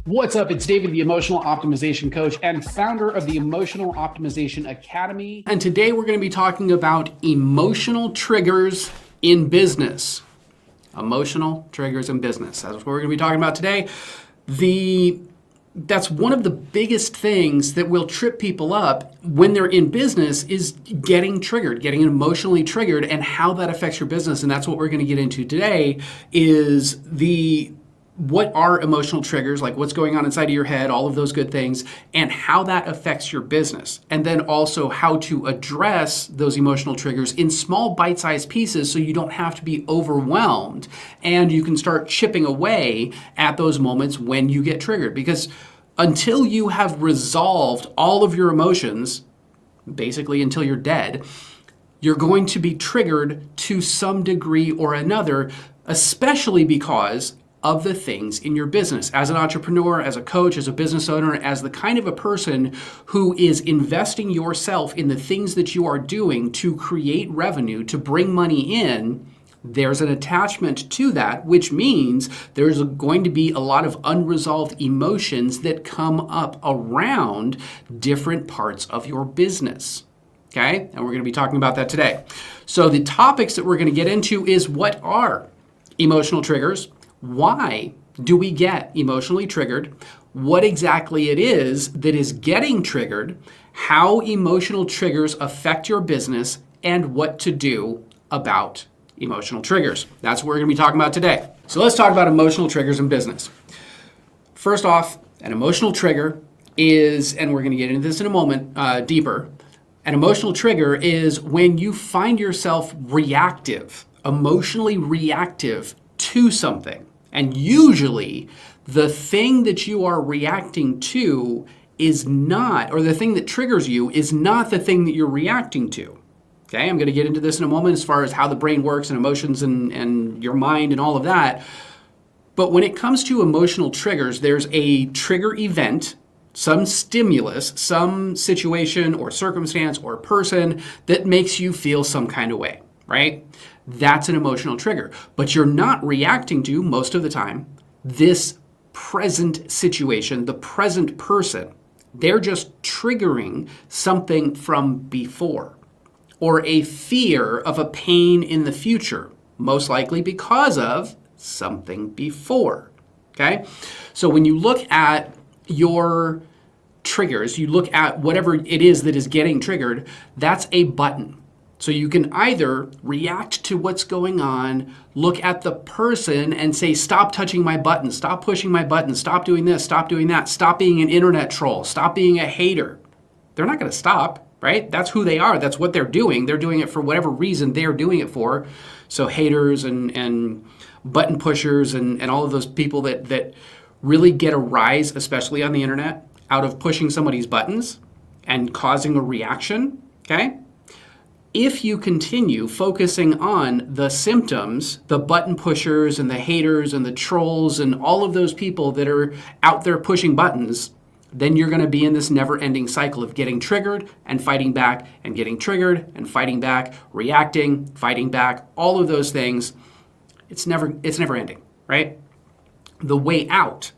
What's up? It's David, the Emotional Optimization Coach and founder of the Emotional Optimization Academy. And today we're going to be talking about emotional triggers in business. Emotional triggers in business. That's what we're going to be talking about today. That's one of the biggest things that will trip people up when they're in business is getting triggered, getting emotionally triggered, and how that affects your business. And that's what we're going to get into today is what are emotional triggers, like what's going on inside of your head, all of those good things, and how that affects your business. And then also how to address those emotional triggers in small bite-sized pieces so you don't have to be overwhelmed and you can start chipping away at those moments when you get triggered. Because until you have resolved all of your emotions, basically until you're dead, you're going to be triggered to some degree or another, especially because of the things in your business. As an entrepreneur, as a coach, as a business owner, as the kind of a person who is investing yourself in the things that you are doing to create revenue, to bring money in, there's an attachment to that, which means there's going to be a lot of unresolved emotions that come up around different parts of your business. Okay? And we're going to be talking about that today. So the topics that we're going to get into is what are emotional triggers? Why do we get emotionally triggered? What exactly it is that is getting triggered, how emotional triggers affect your business, and what to do about emotional triggers. That's what we're going to be talking about today. So let's talk about emotional triggers in business. First off, an emotional trigger is, and we're going to get into this in a moment deeper, an emotional trigger is when you find yourself reactive, emotionally reactive to something. And usually the thing that you are reacting to is not, or the thing that triggers you is not the thing that you're reacting to. Okay, I'm going to get into this in a moment as far as how the brain works and emotions and your mind and all of that. But when it comes to emotional triggers, there's a trigger event, some stimulus, some situation or circumstance or person that makes you feel some kind of way, right? That's an emotional trigger. But you're not reacting to, most of the time, this present situation, the present person. They're just triggering something from before or a fear of a pain in the future, most likely because of something before. Okay? So when you look at your triggers, you look at whatever it is that is getting triggered, that's a button. So you can either react to what's going on, look at the person and say, stop touching my button, stop pushing my button, stop doing this, stop doing that, stop being an internet troll, stop being a hater. They're not going to stop, right? That's who they are. That's what they're doing. They're doing it for whatever reason they're doing it for. So haters and button pushers and all of those people that really get a rise, especially on the internet, out of pushing somebody's buttons and causing a reaction, okay? If you continue focusing on the symptoms, the button pushers and the haters and the trolls and all of those people that are out there pushing buttons, then you're going to be in this never-ending cycle of getting triggered and fighting back and getting triggered and fighting back, reacting, fighting back, all of those things. It's never ending, right? The way out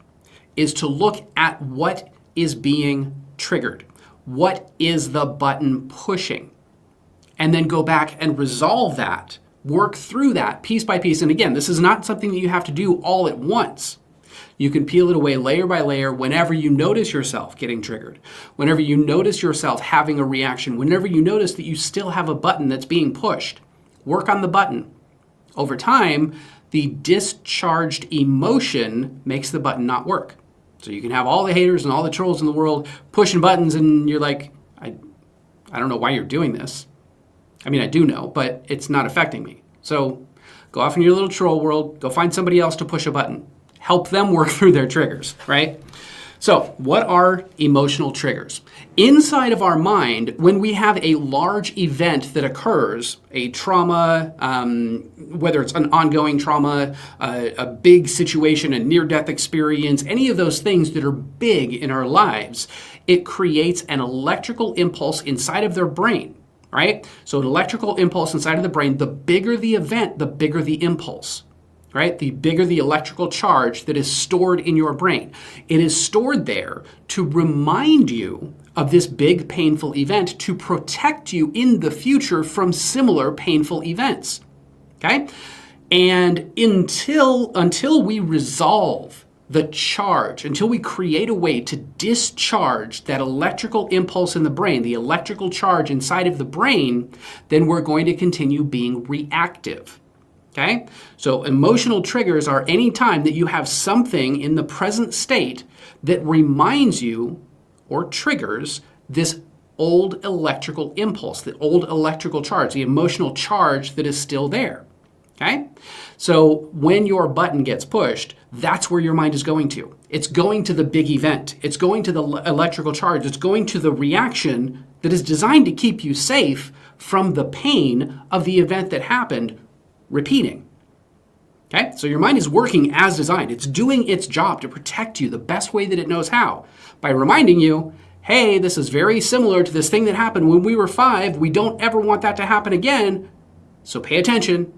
is to look at what is being triggered. What is the button pushing? And then go back and resolve that, work through that piece by piece. And again, this is not something that you have to do all at once. You can peel it away layer by layer whenever you notice yourself getting triggered, whenever you notice yourself having a reaction, whenever you notice that you still have a button that's being pushed. Work on the button. Over time, the discharged emotion makes the button not work. So you can have all the haters and all the trolls in the world pushing buttons and you're like, I don't know why you're doing this. I mean, I do know, but it's not affecting me. So go off in your little troll world, go find somebody else to push a button. Help them work through their triggers, right? So what are emotional triggers? Inside of our mind, when we have a large event that occurs, a trauma, whether it's an ongoing trauma, a big situation, a near-death experience, any of those things that are big in our lives, it creates an electrical impulse inside of their brain. Right? So an electrical impulse inside of the brain, the bigger the event, the bigger the impulse. right? The bigger the electrical charge that is stored in your brain. It is stored there to remind you of this big painful event, to protect you in the future from similar painful events, okay? And until we resolve the charge, until we create a way to discharge that electrical impulse in the brain, the electrical charge inside of the brain, then we're going to continue being reactive. Okay? So emotional triggers are any time that you have something in the present state that reminds you or triggers this old electrical impulse, the old electrical charge, the emotional charge that is still there. Okay? So when your button gets pushed, that's where your mind is going to. It's going to the big event. It's going to the electrical charge. It's going to the reaction that is designed to keep you safe from the pain of the event that happened repeating. Okay? So your mind is working as designed. It's doing its job to protect you the best way that it knows how by reminding you, hey, this is very similar to this thing that happened when we were 5. We don't ever want that to happen again. So pay attention.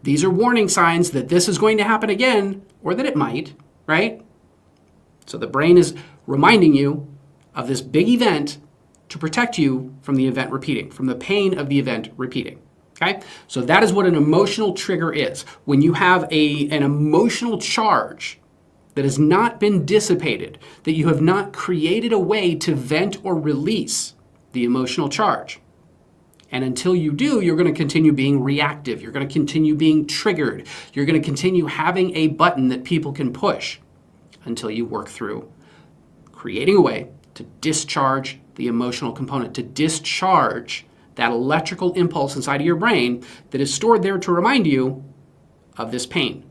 These are warning signs that this is going to happen again, or that it might, right? So the brain is reminding you of this big event to protect you from the event repeating, from the pain of the event repeating. Okay? So that is what an emotional trigger is. When you have an emotional charge that has not been dissipated, that you have not created a way to vent or release the emotional charge. And until you do, you're going to continue being reactive. You're going to continue being triggered. You're going to continue having a button that people can push until you work through creating a way to discharge the emotional component, to discharge that electrical impulse inside of your brain that is stored there to remind you of this pain.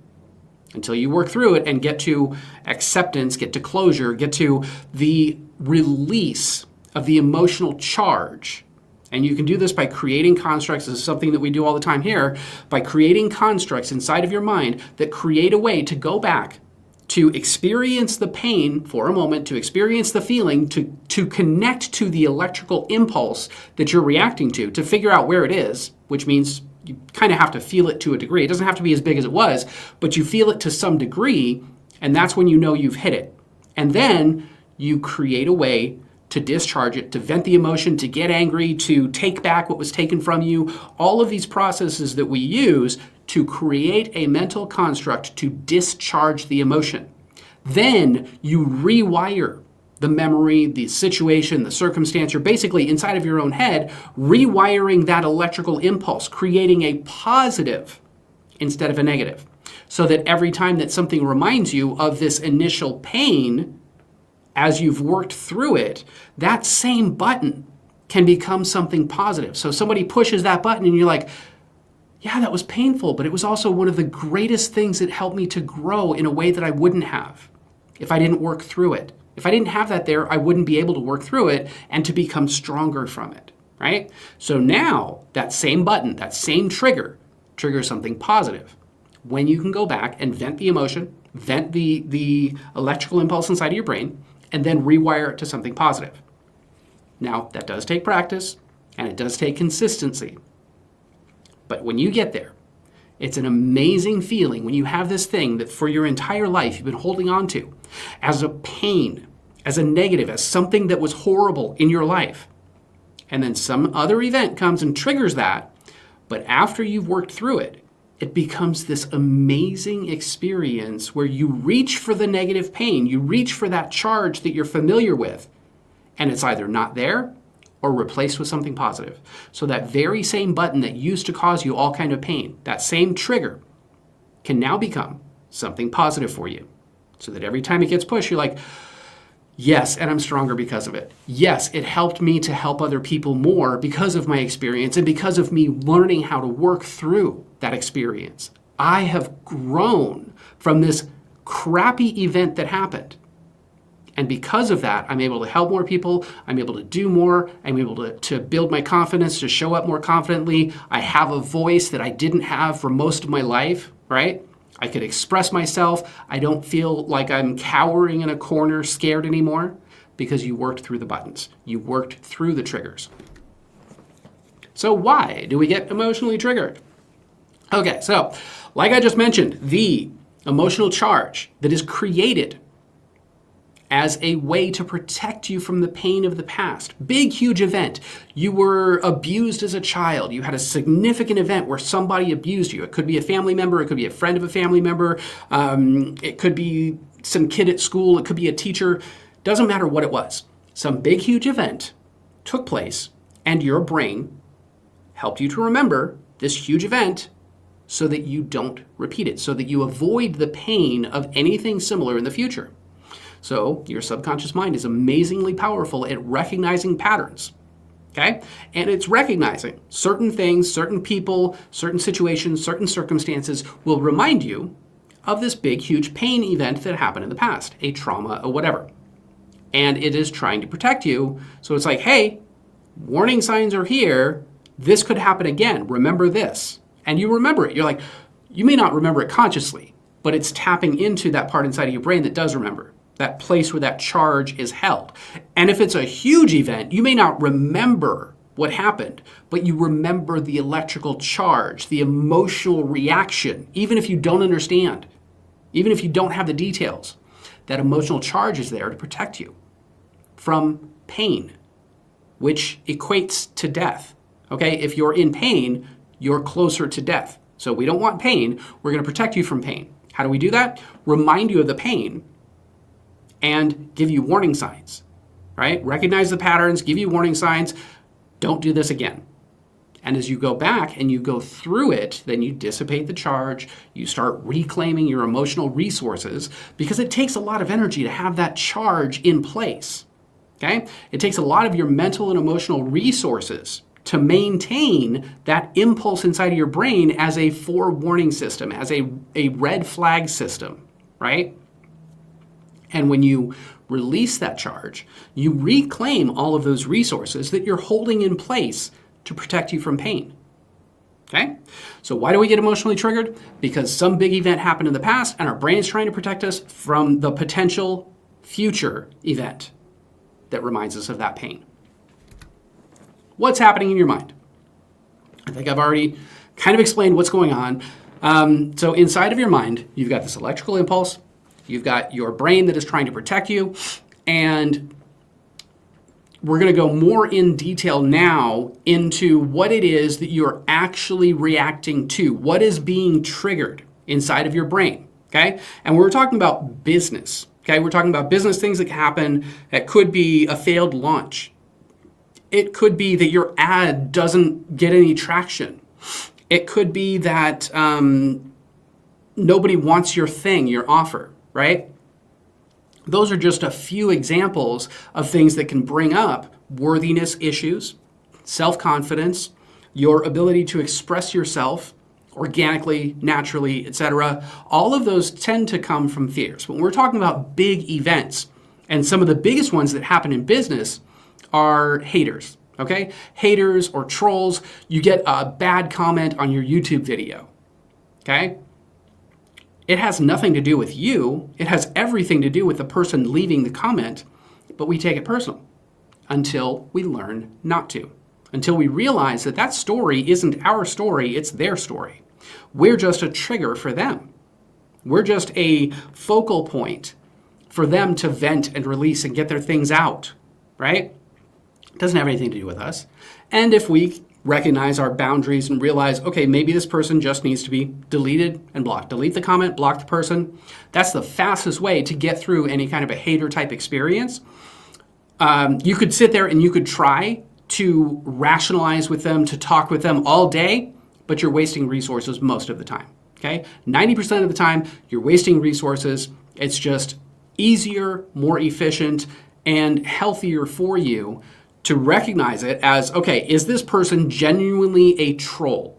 Until you work through it and get to acceptance, get to closure, get to the release of the emotional charge. And you can do this by creating constructs. This is something that we do all the time here, by creating constructs inside of your mind that create a way to go back, to experience the pain for a moment, to experience the feeling, to connect to the electrical impulse that you're reacting to figure out where it is, which means you kind of have to feel it to a degree. It doesn't have to be as big as it was, but you feel it to some degree, and that's when you know you've hit it. And then you create a way to discharge it, to vent the emotion, to get angry, to take back what was taken from you. All of these processes that we use to create a mental construct to discharge the emotion. Then you rewire the memory, the situation, the circumstance. You're basically inside of your own head, rewiring that electrical impulse, creating a positive instead of a negative. So that every time that something reminds you of this initial pain, as you've worked through it, that same button can become something positive. So somebody pushes that button and you're like, yeah, that was painful, but it was also one of the greatest things that helped me to grow in a way that I wouldn't have if I didn't work through it. If I didn't have that there, I wouldn't be able to work through it and to become stronger from it, right? So now that same button, that same trigger, triggers something positive. When you can go back and vent the emotion, vent the electrical impulse inside of your brain, and then rewire it to something positive. Now, that does take practice, and it does take consistency. But when you get there, it's an amazing feeling when you have this thing that for your entire life you've been holding on to as a pain, as a negative, as something that was horrible in your life. And then some other event comes and triggers that, but after you've worked through it, it becomes this amazing experience where you reach for the negative pain, you reach for that charge that you're familiar with, and it's either not there or replaced with something positive. So that very same button that used to cause you all kind of pain, that same trigger, can now become something positive for you. So that every time it gets pushed, you're like, yes, and I'm stronger because of it. Yes, it helped me to help other people more because of my experience and because of me learning how to work through that experience. I have grown from this crappy event that happened. And because of that, I'm able to help more people. I'm able to do more. I'm able to build my confidence, to show up more confidently. I have a voice that I didn't have for most of my life, right? I could express myself. I don't feel like I'm cowering in a corner, scared anymore, because you worked through the buttons. You worked through the triggers. So why do we get emotionally triggered? Okay, so like I just mentioned, the emotional charge that is created as a way to protect you from the pain of the past. Big, huge event. You were abused as a child. You had a significant event where somebody abused you. It could be a family member. It could be a friend of a family member. It could be some kid at school. It could be a teacher. Doesn't matter what it was. Some big, huge event took place, and your brain helped you to remember this huge event so that you don't repeat it, so that you avoid the pain of anything similar in the future. So your subconscious mind is amazingly powerful at recognizing patterns, okay? And it's recognizing certain things, certain people, certain situations, certain circumstances will remind you of this big, huge pain event that happened in the past, a trauma or whatever. And it is trying to protect you. So it's like, hey, warning signs are here. This could happen again. Remember this. And you remember it. You're like, you may not remember it consciously, but it's tapping into that part inside of your brain that does remember. That place where that charge is held. And if it's a huge event, you may not remember what happened, but you remember the electrical charge, the emotional reaction, even if you don't understand, even if you don't have the details. That emotional charge is there to protect you from pain, which equates to death. Okay, if you're in pain, you're closer to death. So we don't want pain. We're going to protect you from pain. How do we do that? Remind you of the pain and give you warning signs, right? Recognize the patterns, give you warning signs. Don't do this again. And as you go back and you go through it, then you dissipate the charge, you start reclaiming your emotional resources, because it takes a lot of energy to have that charge in place, okay? It takes a lot of your mental and emotional resources to maintain that impulse inside of your brain as a forewarning system, as a red flag system, right? And when you release that charge, you reclaim all of those resources that you're holding in place to protect you from pain. Okay? So why do we get emotionally triggered? Because some big event happened in the past and our brain is trying to protect us from the potential future event that reminds us of that pain. What's happening in your mind? I think I've already kind of explained what's going on. So inside of your mind, you've got this electrical impulse. You've got your brain that is trying to protect you, and we're going to go more in detail now into what it is that you're actually reacting to, what is being triggered inside of your brain, okay? And we're talking about business, okay? We're talking about business things that happen. That could be a failed launch. It could be that your ad doesn't get any traction. It could be that nobody wants your thing, your offer. Right? Those are just a few examples of things that can bring up worthiness issues, self-confidence, your ability to express yourself organically, naturally, etc. All of those tend to come from fears. When we're talking about big events, and some of the biggest ones that happen in business are haters, okay? Haters or trolls. You get a bad comment on your YouTube video, okay? It has nothing to do with you. It has everything to do with the person leaving the comment, but we take it personal until we learn not to, until we realize that that story isn't our story, it's their story. We're just a trigger for them. We're just a focal point for them to vent and release and get their things out, right? It doesn't have anything to do with us. And if we recognize our boundaries and realize, okay, maybe this person just needs to be deleted and blocked. Delete the comment, block the person. That's the fastest way to get through any kind of a hater type experience. You could sit there and you could try to rationalize with them, to talk with them all day, but you're wasting resources most of the time, okay? 90% of the time, you're wasting resources. It's just easier, more efficient, and healthier for you to recognize it as, okay, is this person genuinely a troll?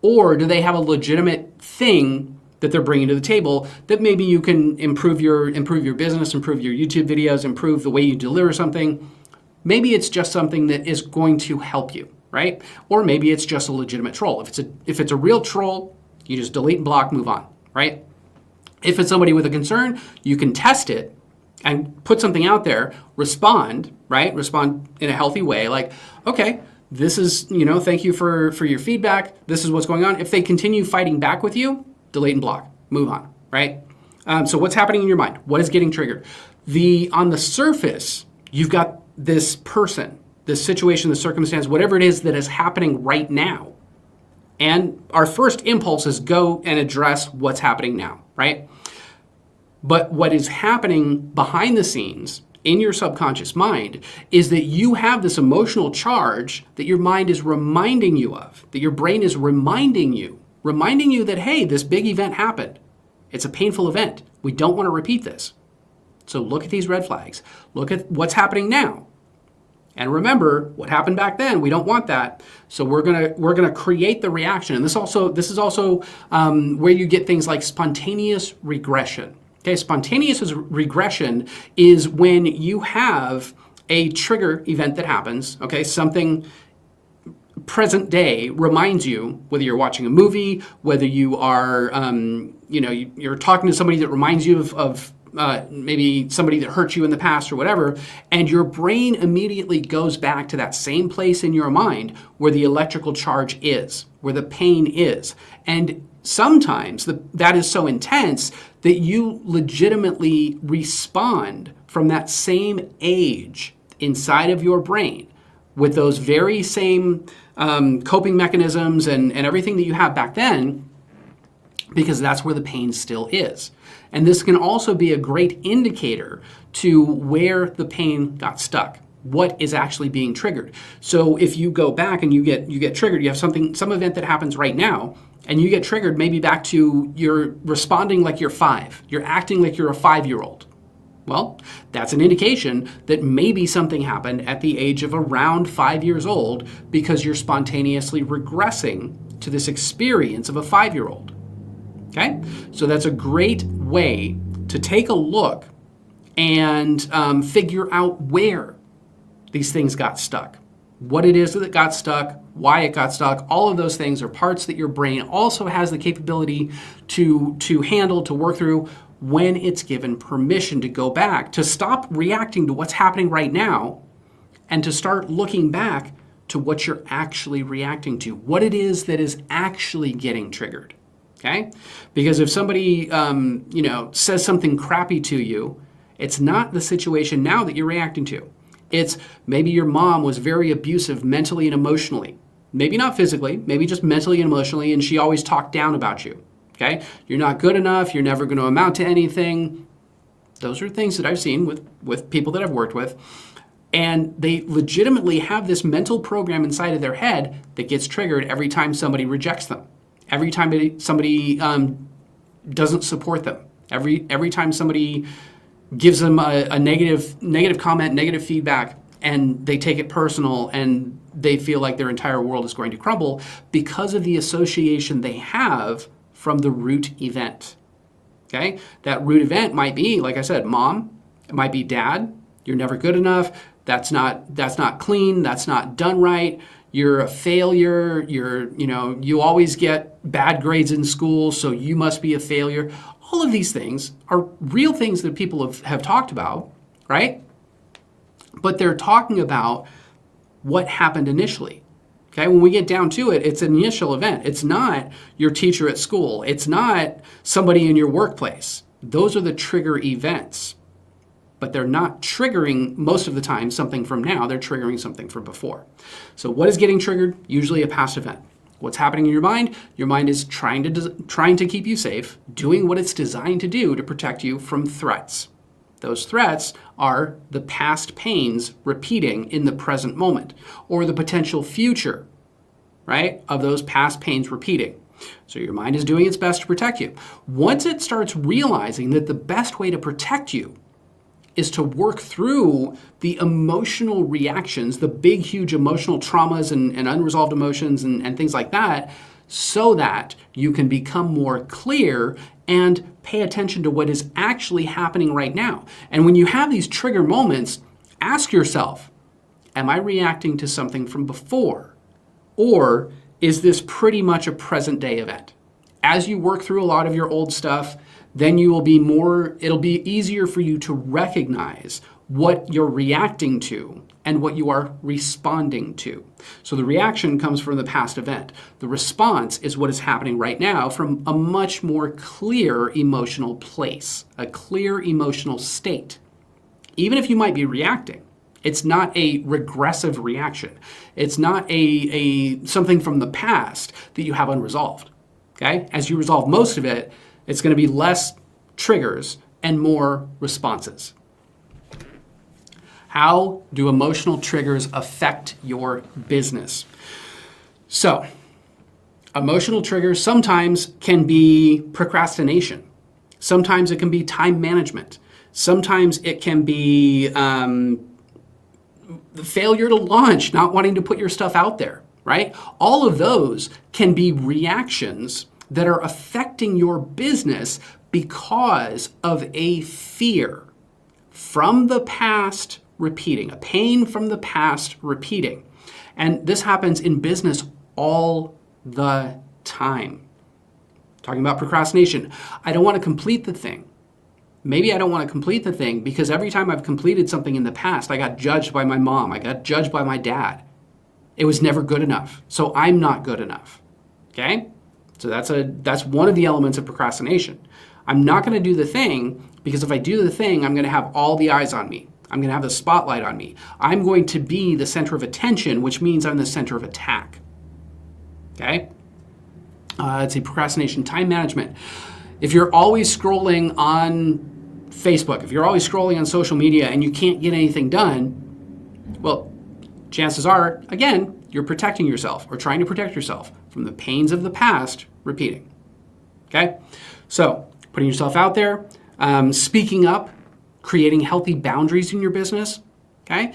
Or do they have a legitimate thing that they're bringing to the table that maybe you can improve your business, improve your YouTube videos, improve the way you deliver something? Maybe it's just something that is going to help you, right? Or maybe it's just a legitimate troll. If it's a real troll, you just delete and block, move on, right? If it's somebody with a concern, you can test it and put something out there, respond, right? Respond in a healthy way, like, okay, This is, thank you for your feedback. This is what's going on. If they continue fighting back with you, delete and block, move on, right? So what's happening in your mind? What is getting triggered? On the surface, you've got this person, this situation, the circumstance, whatever it is that is happening right now. And our first impulse is go and address what's happening now, right? But what is happening behind the scenes in your subconscious mind is that you have this emotional charge that your mind is reminding you of, that your brain is reminding you that, hey, this big event happened. It's a painful event. We don't want to repeat this. So look at these red flags. Look at what's happening now. And remember what happened back then. We don't want that. So we're gonna create the reaction. And this is also where you get things like spontaneous regression. Okay, spontaneous regression is when you have a trigger event that happens. Okay, something present day reminds you, whether you're watching a movie, whether you are, you're talking to somebody that reminds you of maybe somebody that hurt you in the past or whatever, and your brain immediately goes back to that same place in your mind where the electrical charge is, where the pain is. And sometimes that is so intense that you legitimately respond from that same age inside of your brain with those very same coping mechanisms and everything that you have back then, because that's where the pain still is. And this can also be a great indicator to where the pain got stuck, what is actually being triggered. So if you go back and you get triggered, you have some event that happens right now, and you get triggered maybe back to you're responding like you're 5. You're acting like you're a 5-year-old. Well, that's an indication that maybe something happened at the age of around 5 years old because you're spontaneously regressing to this experience of a 5-year-old. Okay? So that's a great way to take a look and figure out where these things got stuck. What it is that got stuck, why it got stuck, all of those things are parts that your brain also has the capability to handle, to work through when it's given permission to go back, to stop reacting to what's happening right now and to start looking back to what you're actually reacting to, what it is that is actually getting triggered. Okay? Because if somebody, says something crappy to you, it's not the situation now that you're reacting to. It's maybe your mom was very abusive mentally and emotionally. Maybe not physically, maybe just mentally and emotionally, and she always talked down about you. Okay? You're not good enough. You're never going to amount to anything. Those are things that I've seen with people that I've worked with. And they legitimately have this mental program inside of their head that gets triggered every time somebody rejects them. Every time somebody doesn't support them. Every time somebody gives them a negative comment, negative feedback, and they take it personal and they feel like their entire world is going to crumble because of the association they have from the root event. Okay? That root event might be, like I said, mom. It might be dad. You're never good enough. That's not clean. That's not done right. You're a failure. You always get bad grades in school, so you must be a failure. All of these things are real things that people have talked about, right? But they're talking about what happened initially. Okay, when we get down to it, it's an initial event. It's not your teacher at school. It's not somebody in your workplace. Those are the trigger events. But they're not triggering, most of the time, something from now. They're triggering something from before. So what is getting triggered? Usually a past event. What's happening in your mind? Your mind is trying to keep you safe, doing what it's designed to do to protect you from threats. Those threats are the past pains repeating in the present moment, or the potential future, right, of those past pains repeating. So your mind is doing its best to protect you. Once it starts realizing that the best way to protect you is to work through the emotional reactions, the big, huge emotional traumas and unresolved emotions and things like that, so that you can become more clear and pay attention to what is actually happening right now. And when you have these trigger moments, ask yourself, am I reacting to something from before? Or is this pretty much a present day event? As you work through a lot of your old stuff, then it'll be easier for you to recognize what you're reacting to and what you are responding to. So the reaction comes from the past event. The response is what is happening right now from a much more clear emotional place, a clear emotional state. Even if you might be reacting, it's not a regressive reaction. It's not a something from the past that you have unresolved. Okay? As you resolve most of it, it's going to be less triggers and more responses. How do emotional triggers affect your business? So, emotional triggers sometimes can be procrastination. Sometimes it can be time management. Sometimes it can be the failure to launch, not wanting to put your stuff out there, right? All of those can be reactions that are affecting your business because of a fear from the past repeating, a pain from the past repeating. And this happens in business all the time. Talking about procrastination. I don't want to complete the thing. Maybe I don't want to complete the thing because every time I've completed something in the past, I got judged by my mom. I got judged by my dad. It was never good enough. So I'm not good enough. Okay? So that's one of the elements of procrastination. I'm not going to do the thing because if I do the thing, I'm going to have all the eyes on me. I'm going to have the spotlight on me. I'm going to be the center of attention, which means I'm the center of attack. Okay? It's a procrastination. Time management. If you're always scrolling on Facebook, if you're always scrolling on social media and you can't get anything done, well, chances are, again, you're protecting yourself or trying to protect yourself from the pains of the past repeating. Okay? So, putting yourself out there, speaking up, creating healthy boundaries in your business. Okay?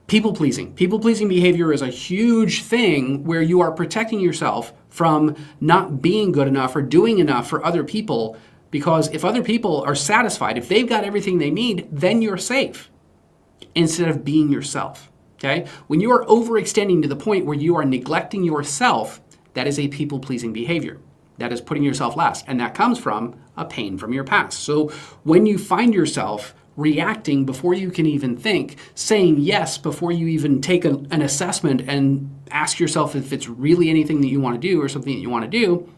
People pleasing. People pleasing behavior is a huge thing where you are protecting yourself from not being good enough or doing enough for other people, because if other people are satisfied, if they've got everything they need, then you're safe instead of being yourself. Okay? When you are overextending to the point where you are neglecting yourself, that is a people pleasing behavior. That is putting yourself last, and that comes from a pain from your past. So when you find yourself reacting before you can even think, saying yes before you even take an assessment and ask yourself if it's really anything that you want to do or something that you want to do,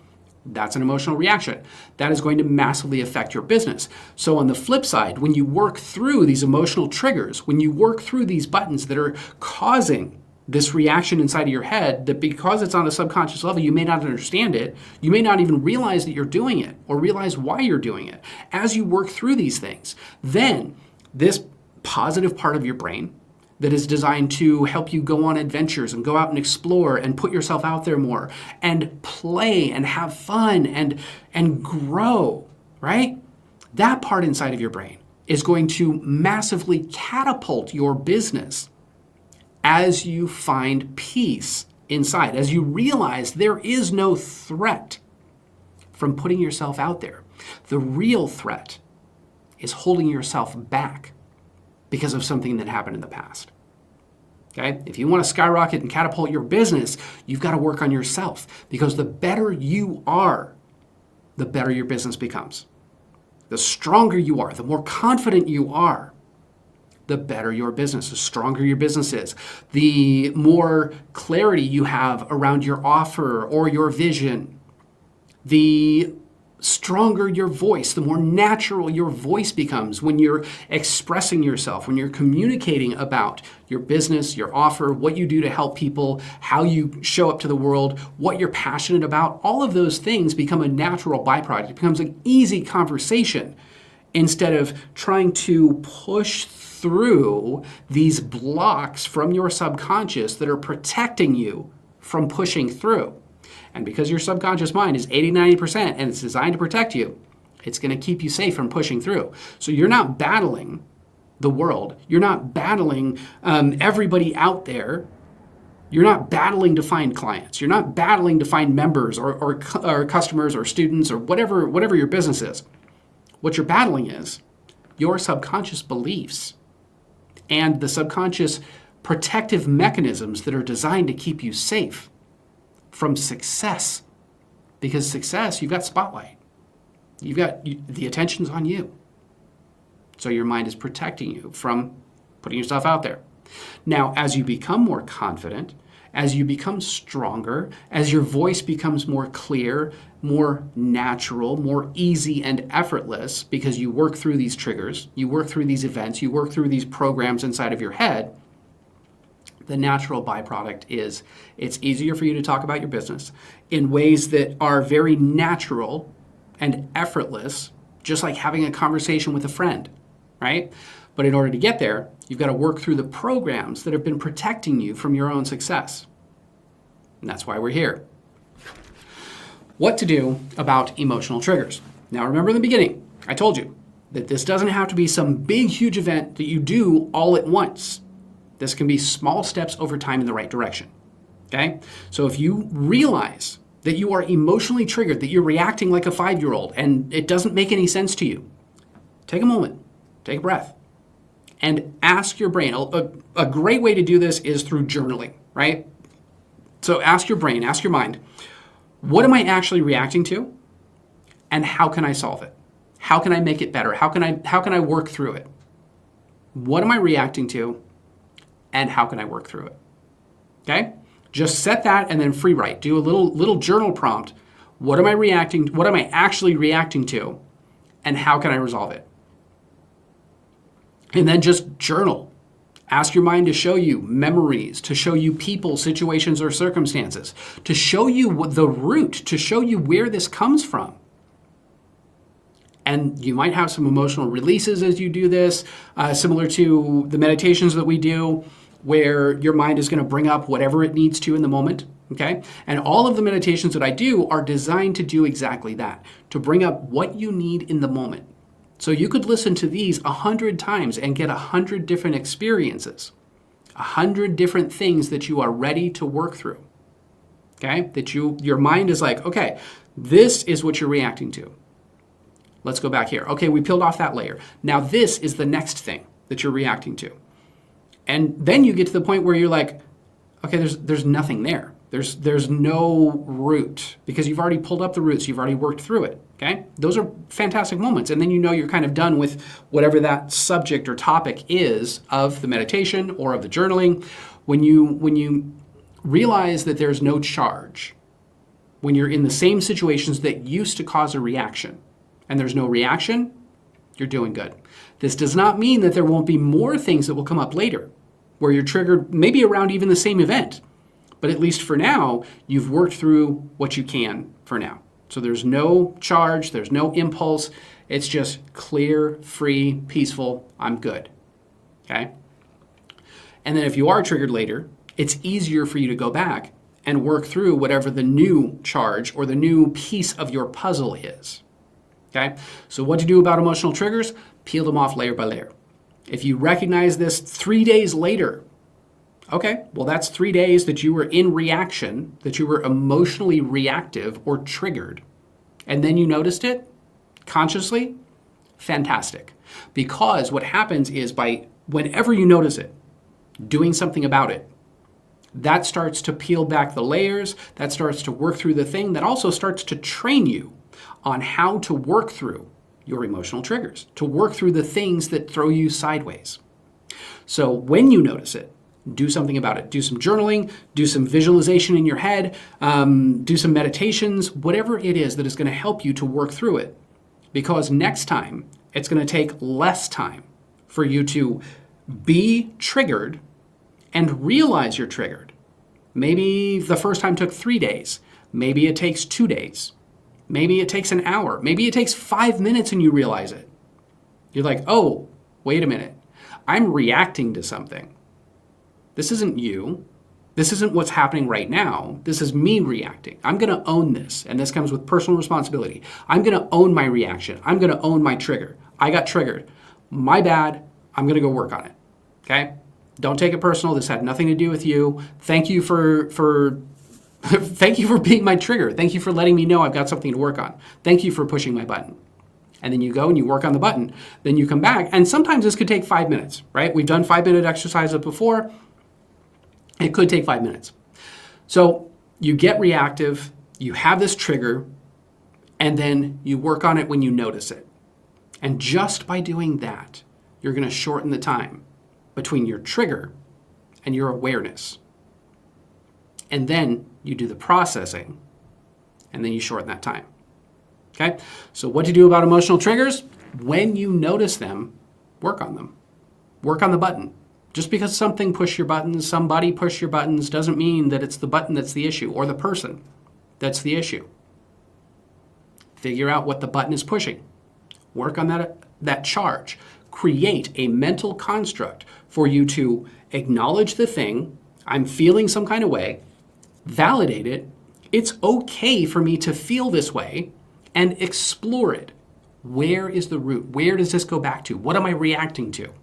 that's an emotional reaction. That is going to massively affect your business. So on the flip side, when you work through these emotional triggers, when you work through these buttons that are causing this reaction inside of your head, that because it's on a subconscious level, you may not understand it. You may not even realize that you're doing it or realize why you're doing it. As you work through these things, then this positive part of your brain that is designed to help you go on adventures and go out and explore and put yourself out there more and play and have fun and grow, right? That part inside of your brain is going to massively catapult your business as you find peace inside, as you realize there is no threat from putting yourself out there. The real threat is holding yourself back because of something that happened in the past. Okay? If you want to skyrocket and catapult your business, you've got to work on yourself, because the better you are, the better your business becomes. The stronger you are, the more confident you are, the better your business, the stronger your business is, the more clarity you have around your offer or your vision, the stronger your voice, the more natural your voice becomes when you're expressing yourself, when you're communicating about your business, your offer, what you do to help people, how you show up to the world, what you're passionate about. All of those things become a natural byproduct. It becomes an easy conversation instead of trying to push through these blocks from your subconscious that are protecting you from pushing through. And because your subconscious mind is 80-90% and it's designed to protect you, it's going to keep you safe from pushing through. So you're not battling the world. You're not battling everybody out there. You're not battling to find clients. You're not battling to find members or customers or students or whatever your business is. What you're battling is your subconscious beliefs and the subconscious protective mechanisms that are designed to keep you safe from success. Because success, you've got spotlight. The attention's on you. So your mind is protecting you from putting yourself out there. Now, as you become more confident, as you become stronger, as your voice becomes more clear, more natural, more easy and effortless, because you work through these triggers, you work through these events, you work through these programs inside of your head, the natural byproduct is it's easier for you to talk about your business in ways that are very natural and effortless, just like having a conversation with a friend, right? But in order to get there, you've got to work through the programs that have been protecting you from your own success. And that's why we're here. What to do about emotional triggers. Now, remember in the beginning, I told you that this doesn't have to be some big, huge event that you do all at once. This can be small steps over time in the right direction, okay? So if you realize that you are emotionally triggered, that you're reacting like a 5-year-old and it doesn't make any sense to you, take a moment, take a breath, and ask your brain. A great way to do this is through journaling, right? So ask your brain, ask your mind, what am I actually reacting to? And how can I solve it? How can I make it better? How can I work through it? What am I reacting to? And how can I work through it? Okay? Just set that and then free write. Do a little journal prompt. What am I actually reacting to? And how can I resolve it? And then just journal. Ask your mind to show you memories, to show you people, situations, or circumstances, to show you the root, to show you where this comes from. And you might have some emotional releases as you do this, similar to the meditations that we do, where your mind is going to bring up whatever it needs to in the moment, okay? And all of the meditations that I do are designed to do exactly that, to bring up what you need in the moment. So you could listen to these 100 times and get 100 different experiences, 100 different things that you are ready to work through, okay? That your mind is like, okay, this is what you're reacting to. Let's go back here. Okay, we peeled off that layer. Now this is the next thing that you're reacting to. And then you get to the point where you're like, okay, there's nothing there. There's no root because you've already pulled up the roots. You've already worked through it, okay? Those are fantastic moments. And then you know you're kind of done with whatever that subject or topic is of the meditation or of the journaling. When you realize that there's no charge, when you're in the same situations that used to cause a reaction, and there's no reaction, you're doing good. This does not mean that there won't be more things that will come up later where you're triggered maybe around even the same event. But at least for now, you've worked through what you can for now. So there's no charge, there's no impulse. It's just clear, free, peaceful, I'm good, okay? And then if you are triggered later, it's easier for you to go back and work through whatever the new charge or the new piece of your puzzle is. Okay, so what to do about emotional triggers? Peel them off layer by layer. If you recognize this 3 days later, okay, well that's 3 days that you were in reaction, that you were emotionally reactive or triggered, and then you noticed it consciously, fantastic. Because what happens is whenever you notice it, doing something about it, that starts to peel back the layers, that starts to work through the thing, that also starts to train you on how to work through your emotional triggers, to work through the things that throw you sideways. So when you notice it, do something about it. Do some journaling, do some visualization in your head, do some meditations, whatever it is that is going to help you to work through it. Because next time, it's going to take less time for you to be triggered and realize you're triggered. Maybe the first time took 3 days. Maybe it takes 2 days. Maybe it takes an hour. Maybe it takes 5 minutes and you realize it. You're like, oh, wait a minute. I'm reacting to something. This isn't you. This isn't what's happening right now. This is me reacting. I'm going to own this. And this comes with personal responsibility. I'm going to own my reaction. I'm going to own my trigger. I got triggered. My bad. I'm going to go work on it. Okay? Don't take it personal. This had nothing to do with you. Thank you for thank you for being my trigger. Thank you for letting me know I've got something to work on. Thank you for pushing my button. And then you go and you work on the button. Then you come back. And sometimes this could take 5 minutes, right? We've done 5-minute exercises before. It could take 5 minutes. So you get reactive, you have this trigger, and then you work on it when you notice it. And just by doing that, you're going to shorten the time between your trigger and your awareness. And then you do the processing, and then you shorten that time. Okay? So what to do about emotional triggers? When you notice them, work on them. Work on the button. Just because somebody push your buttons, doesn't mean that it's the button that's the issue or the person that's the issue. Figure out what the button is pushing. Work on that charge. Create a mental construct for you to acknowledge the thing. I'm feeling some kind of way. Validate it. It's okay for me to feel this way, and explore it. Where is the root? Where does this go back to? What am I reacting to?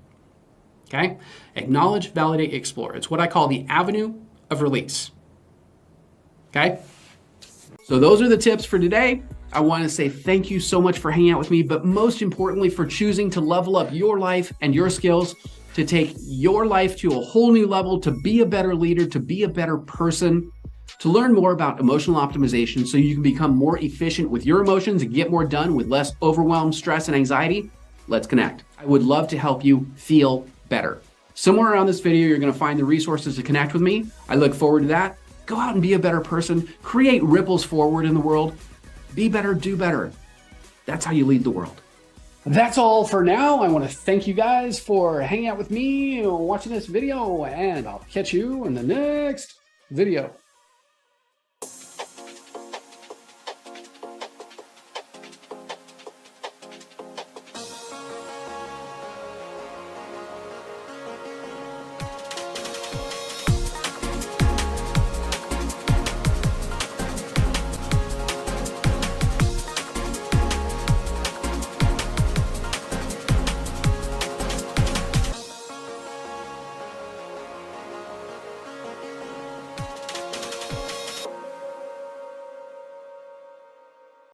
Okay? Acknowledge, validate, explore. It's what I call the avenue of release. Okay? So those are the tips for today. I want to say thank you so much for hanging out with me, but most importantly for choosing to level up your life and your skills, to take your life to a whole new level, to be a better leader, to be a better person, to learn more about emotional optimization so you can become more efficient with your emotions and get more done with less overwhelm, stress, and anxiety. Let's connect. I would love to help you feel better. Somewhere around this video, you're going to find the resources to connect with me. I look forward to that. Go out and be a better person. Create ripples forward in the world. Be better, do better. That's how you lead the world. That's all for now. I want to thank you guys for hanging out with me, watching this video, and I'll catch you in the next video.